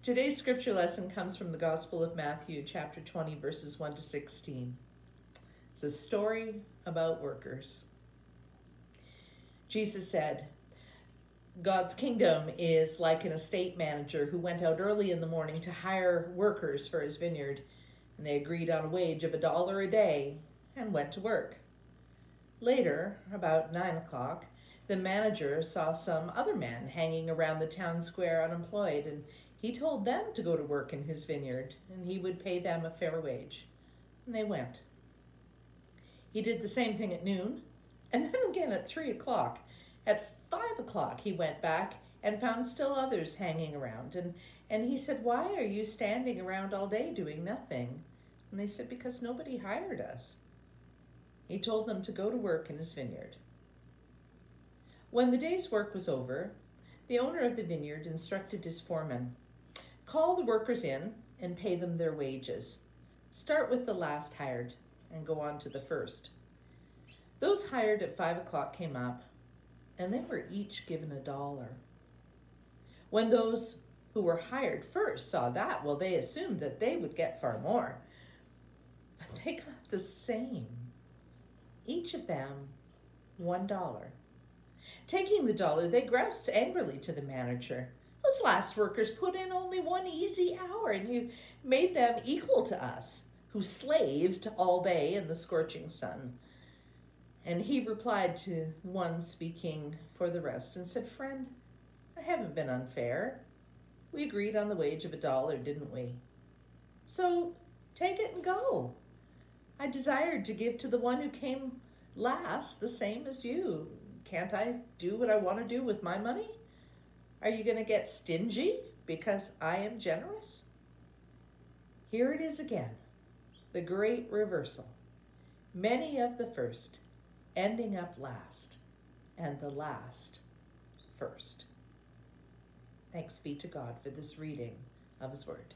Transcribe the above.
Today's scripture lesson comes from the Gospel of Matthew, chapter 20, verses 1 to 16. It's a story about workers. Jesus said, God's kingdom is like an estate manager who went out early in the morning to hire workers for his vineyard, and they agreed on a wage of $1 a day and went to work. Later, about 9 o'clock, the manager saw some other men hanging around the town square unemployed, and he told them to go to work in his vineyard, and he would pay them a fair wage. And they went. He did the same thing at noon, and then again at 3 o'clock. At 5 o'clock, he went back and found still others hanging around. And he said, "Why are you standing around all day doing nothing?" And they said, "Because nobody hired us." He told them to go to work in his vineyard. When the day's work was over, the owner of the vineyard instructed his foreman, "Call the workers in and pay them their wages. Start with the last hired and go on to the first." Those hired at 5 o'clock came up, and they were each given $1. When those who were hired first saw that, well, they assumed that they would get far more. But they got the same. Each of them $1. Taking the $1, they groused angrily to the manager. "Those last workers put in only 1 easy hour, and you made them equal to us, who slaved all day in the scorching sun." And he replied to one speaking for the rest and said, "Friend, I haven't been unfair. We agreed on the wage of $1, didn't we? So take it and go. I desired to give to the one who came last the same as you. Can't I do what I want to do with my money? Are you going to get stingy because I am generous?" Here it is again, the great reversal. Many of the first ending up last, and the last first. Thanks be to God for this reading of His Word.